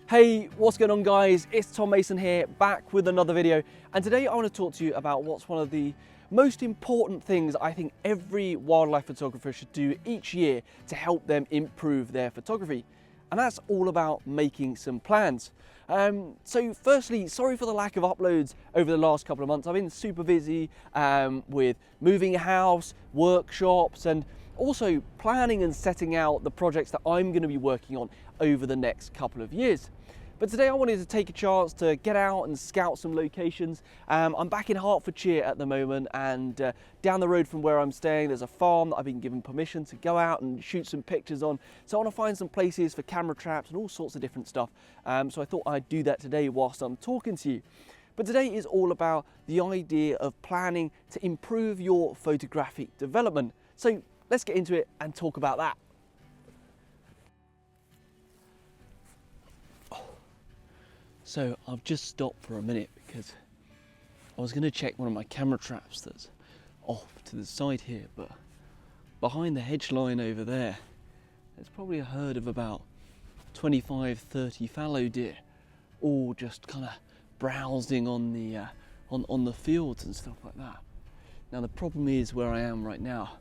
Hey, what's going on guys? It's Tom Mason here, back with another video. And today I want to talk to you about what's one of the most important things I think every wildlife photographer should do each year to help them improve their photography. And that's all about making some plans. So firstly, sorry for the lack of uploads over the last couple of months. I've been super busy with moving a house, workshops, and also planning and setting out the projects that I'm going to be working on over the next couple of years. But today I wanted to take a chance to get out and scout some locations. I'm back in Hertfordshire at the moment, and down the road from where I'm staying there's a farm that I've been given permission to go out and shoot some pictures on. So I want to find some places for camera traps and all sorts of different stuff. So I thought I'd do that today whilst I'm talking to you. But today is all about the idea of planning to improve your photographic development. So let's get into it and talk about that. So I've just stopped for a minute because I was going to check one of my camera traps that's off to the side here, but behind the hedge line over there, there's probably a herd of about 25-30 fallow deer, all just kind of browsing on the fields and stuff like that. Now the problem is where I am right now,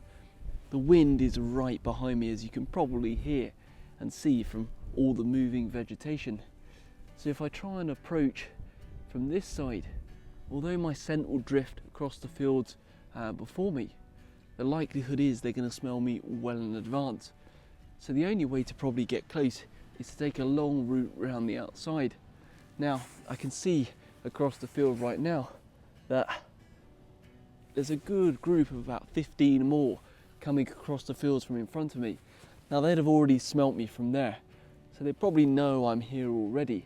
the wind is right behind me, as you can probably hear and see from all the moving vegetation. So if I try and approach from this side, although my scent will drift across the fields before me, the likelihood is they're going to smell me well in advance. So the only way to probably get close is to take a long route around the outside. Now I can see across the field right now that there's a good group of about 15 more coming across the fields from in front of me. Now they'd have already smelt me from there, so they probably know I'm here already.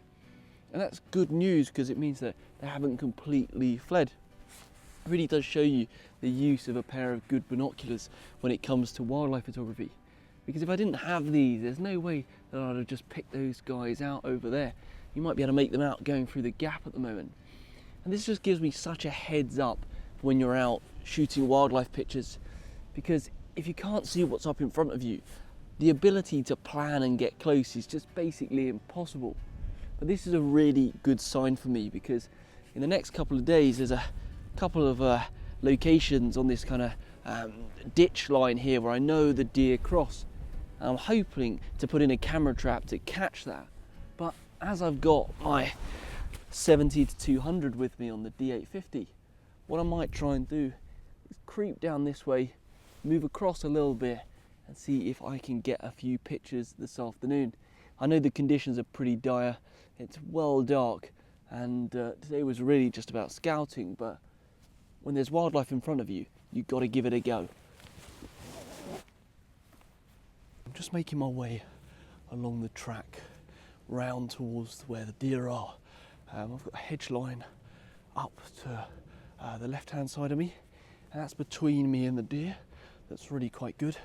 And that's good news because it means that they haven't completely fled. It really does show you the use of a pair of good binoculars when it comes to wildlife photography. Because if I didn't have these, there's no way that I'd have just picked those guys out over there. You might be able to make them out going through the gap at the moment. And this just gives me such a heads up when you're out shooting wildlife pictures. Because if you can't see what's up in front of you, the ability to plan and get close is just basically impossible. But this is a really good sign for me, because in the next couple of days there's a couple of locations on this kind of ditch line here where I know the deer cross. And I'm hoping to put in a camera trap to catch that. But as I've got my 70-200 with me on the D850, what I might try and do is creep down this way, move across a little bit and see if I can get a few pictures this afternoon. I know the conditions are pretty dire, it's well dark, and today was really just about scouting, but when there's wildlife in front of you, you've got to give it a go. I'm just making my way along the track round towards where the deer are. I've got a hedge line up to the left hand side of me, and that's between me and the deer. That's really quite good.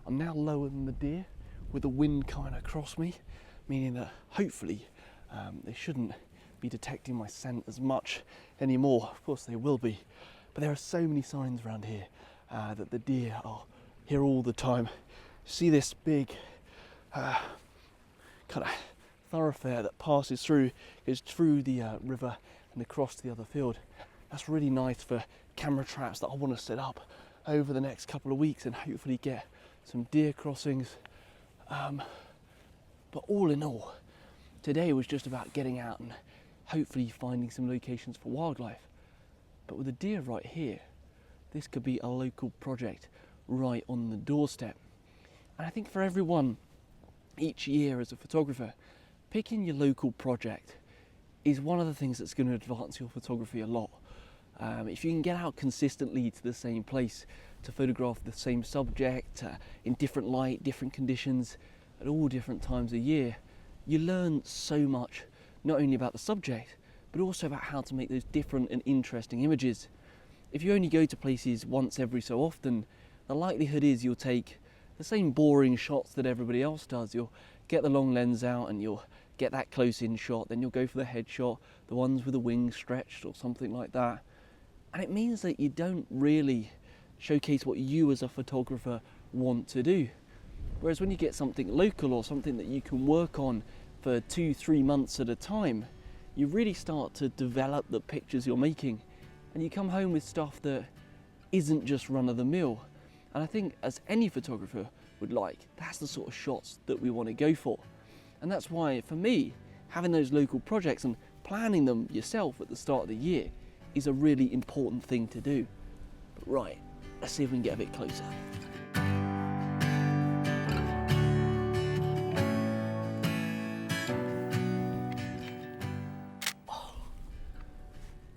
I'm now lower than the deer with the wind kind of across me, meaning that hopefully they shouldn't be detecting my scent as much anymore. Of course they will be, but there are so many signs around here that the deer are here all the time. See this big kind of thoroughfare that passes through, goes through the river and across to the other field. That's really nice for camera traps that I want to set up over the next couple of weeks and hopefully get some deer crossings. But all in all, today was just about getting out and hopefully finding some locations for wildlife. But with the deer right here, this could be a local project right on the doorstep. And I think for everyone, each year as a photographer, picking your local project is one of the things that's going to advance your photography a lot. If you can get out consistently to the same place to photograph the same subject in different light, different conditions, at all different times of year, you learn so much, not only about the subject, but also about how to make those different and interesting images. If you only go to places once every so often, the likelihood is you'll take the same boring shots that everybody else does. You'll get the long lens out and you'll get that close in shot, then you'll go for the headshot, the ones with the wings stretched or something like that. And it means that you don't really showcase what you as a photographer want to do. Whereas when you get something local or something that you can work on for 2-3 months at a time, you really start to develop the pictures you're making, and you come home with stuff that isn't just run-of-the-mill. And I think, as any photographer would like, that's the sort of shots that we want to go for. And that's why, for me, having those local projects and planning them yourself at the start of the year is a really important thing to do. But right, let's see if we can get a bit closer.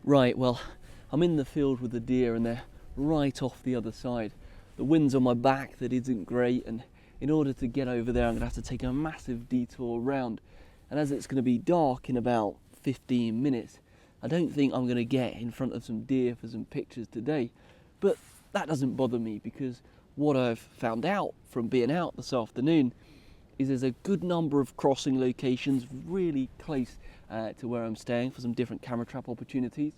Right, well, I'm in the field with the deer and they're right off the other side. The wind's on my back, that isn't great, and in order to get over there I'm going to have to take a massive detour around. And as it's going to be dark in about 15 minutes, I don't think I'm going to get in front of some deer for some pictures today. But that doesn't bother me, because what I've found out from being out this afternoon is there's a good number of crossing locations really close to where I'm staying for some different camera trap opportunities.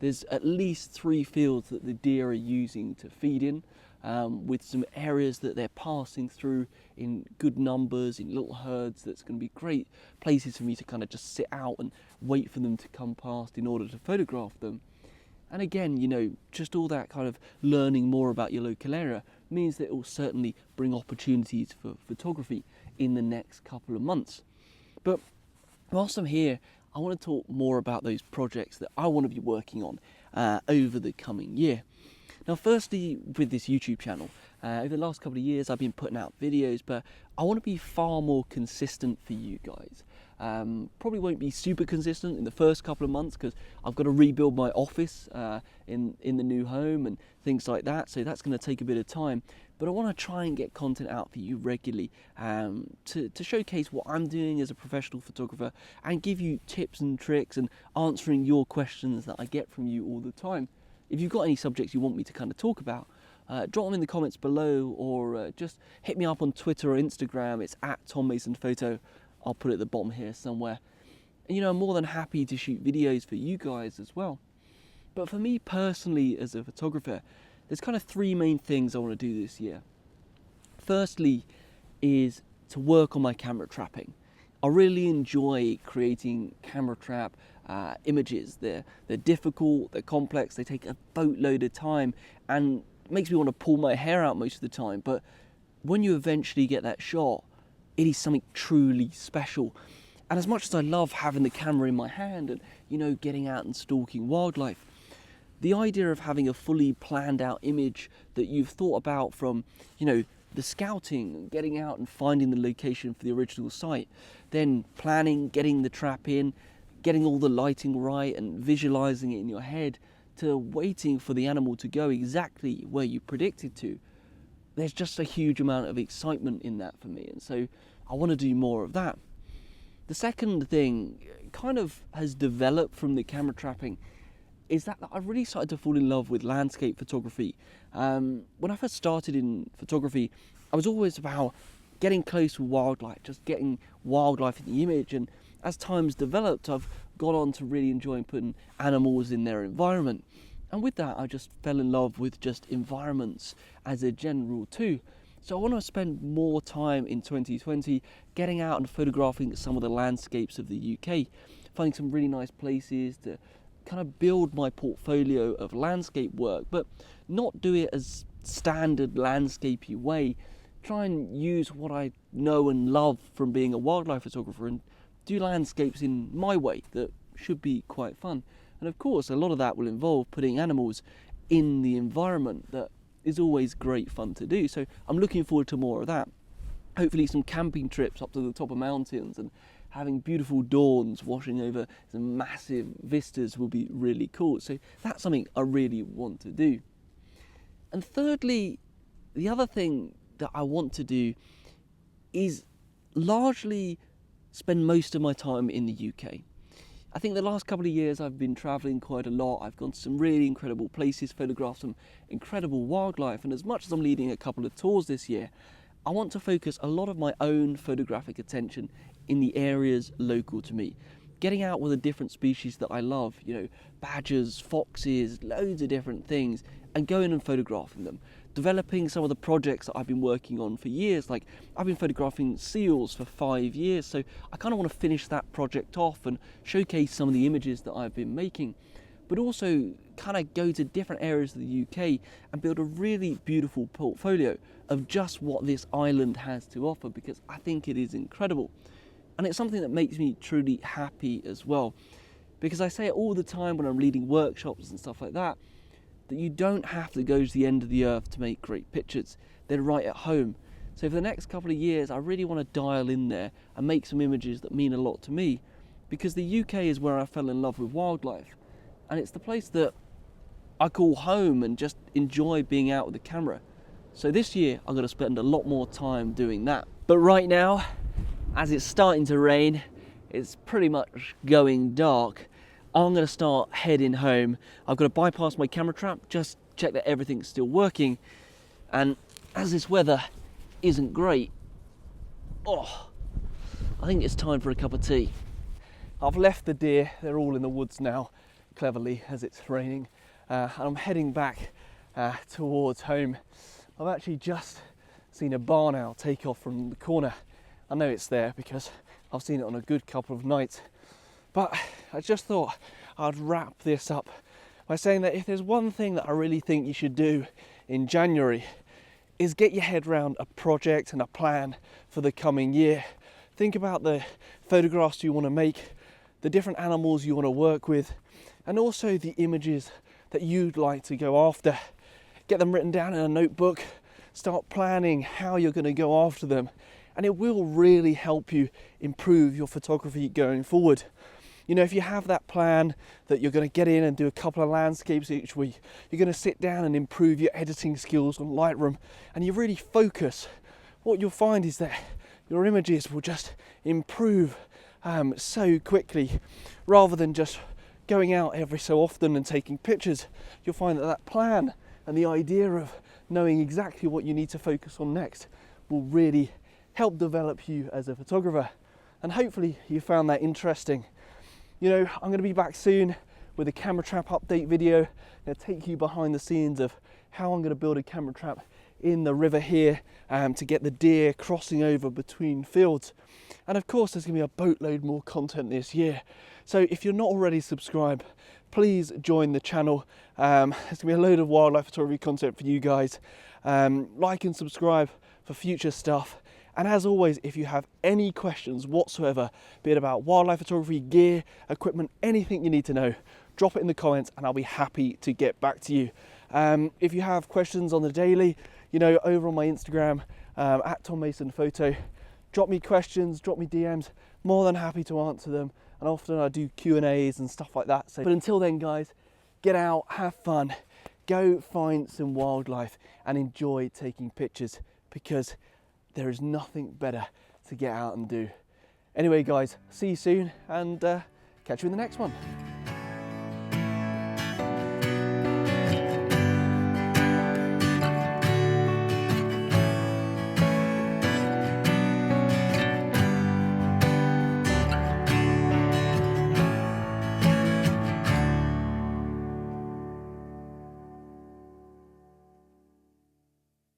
There's at least 3 fields that the deer are using to feed in, with some areas that they're passing through in good numbers, in little herds. That's going to be great places for me to kind of just sit out and wait for them to come past in order to photograph them. And again, you know, just all that kind of learning more about your local area means that it will certainly bring opportunities for photography in the next couple of months. But whilst I'm here, I want to talk more about those projects that I want to be working on over the coming year. Now, firstly, with this YouTube channel, over the last couple of years I've been putting out videos, but I want to be far more consistent for you guys. Probably won't be super consistent in the first couple of months because I've got to rebuild my office in the new home and things like that, so that's going to take a bit of time. But I want to try and get content out for you regularly to showcase what I'm doing as a professional photographer and give you tips and tricks and answering your questions that I get from you all the time. If you've got any subjects you want me to kind of talk about, drop them in the comments below, or just hit me up on Twitter or Instagram. It's @TomMasonPhoto. I'll put it at the bottom here somewhere. And, you know, I'm more than happy to shoot videos for you guys as well. But for me personally as a photographer, there's kind of 3 main things I want to do this year. Firstly is to work on my camera trapping. I really enjoy creating camera trap images. They're difficult, they're complex, they take a boatload of time, and it makes me want to pull my hair out most of the time. But when you eventually get that shot, it is something truly special. And as much as I love having the camera in my hand and, you know, getting out and stalking wildlife, the idea of having a fully planned out image that you've thought about from, you know, the scouting, getting out and finding the location for the original site, then planning, getting the trap in, getting all the lighting right and visualizing it in your head, to waiting for the animal to go exactly where you predicted to. There's just a huge amount of excitement in that for me, and so I want to do more of that. The second thing kind of has developed from the camera trapping is that I've really started to fall in love with landscape photography. When I first started in photography, I was always about getting close with wildlife, just getting wildlife in the image, and as time's developed, I've gone on to really enjoying putting animals in their environment. And with that, I just fell in love with just environments as a general too. So I want to spend more time in 2020 getting out and photographing some of the landscapes of the UK, finding some really nice places to kind of build my portfolio of landscape work, but not do it as standard landscapey way. Try and use what I know and love from being a wildlife photographer and do landscapes in my way that should be quite fun. And of course, a lot of that will involve putting animals in the environment. That is always great fun to do. So I'm looking forward to more of that. Hopefully some camping trips up to the top of mountains and having beautiful dawns washing over some massive vistas will be really cool. So that's something I really want to do. And thirdly, the other thing that I want to do is largely spend most of my time in the UK. I think the last couple of years I've been travelling quite a lot. I've gone to some really incredible places, photographed some incredible wildlife, and as much as I'm leading a couple of tours this year, I want to focus a lot of my own photographic attention in the areas local to me. Getting out with the different species that I love, you know, badgers, foxes, loads of different things, and going and photographing them. developing some of the projects that I've been working on for years. Like, I've been photographing seals for 5 years, so I kind of want to finish that project off and showcase some of the images that I've been making, but also kind of go to different areas of the UK and build a really beautiful portfolio of just what this island has to offer, because I think it is incredible. And it's something that makes me truly happy as well, because I say it all the time when I'm leading workshops and stuff like that, that you don't have to go to the end of the earth to make great pictures. They're right at home. So for the next couple of years, I really want to dial in there and make some images that mean a lot to me, because the UK is where I fell in love with wildlife. And it's the place that I call home and just enjoy being out with the camera. So this year, I'm going to spend a lot more time doing that. But right now, as it's starting to rain, it's pretty much going dark. I'm going to start heading home. I've got to bypass my camera trap, just check that everything's still working. And as this weather isn't great, I think it's time for a cup of tea. I've left the deer, they're all in the woods now, cleverly, as it's raining. And I'm heading back towards home. I've actually just seen a barn owl take off from the corner. I know it's there because I've seen it on a good couple of nights. But I just thought I'd wrap this up by saying that if there's one thing that I really think you should do in January, is get your head around a project and a plan for the coming year. Think about the photographs you want to make, the different animals you want to work with, and also the images that you'd like to go after. Get them written down in a notebook, start planning how you're going to go after them, and it will really help you improve your photography going forward. You know, if you have that plan that you're going to get in and do a couple of landscapes each week, you're going to sit down and improve your editing skills on Lightroom, and you really focus, what you'll find is that your images will just improve so quickly. Rather than just going out every so often and taking pictures, you'll find that that plan and the idea of knowing exactly what you need to focus on next will really help develop you as a photographer. And hopefully you found that interesting. You know, I'm going to be back soon with a camera trap update video. I'll take you behind the scenes of how I'm going to build a camera trap in the river here to get the deer crossing over between fields. And of course there's going to be a boatload more content this year. So if you're not already subscribed, please join the channel. There's going to be a load of wildlife photography content for you guys. Like and subscribe for future stuff. And as always, if you have any questions whatsoever, be it about wildlife photography, gear, equipment, anything you need to know, drop it in the comments and I'll be happy to get back to you. If you have questions on the daily, you know, over on my Instagram, at Tom Mason Photo, drop me questions, drop me DMs, more than happy to answer them. And often I do Q&As and stuff like that. But until then, guys, get out, have fun, go find some wildlife and enjoy taking pictures, because there is nothing better to get out and do. Anyway, guys, see you soon and catch you in the next one.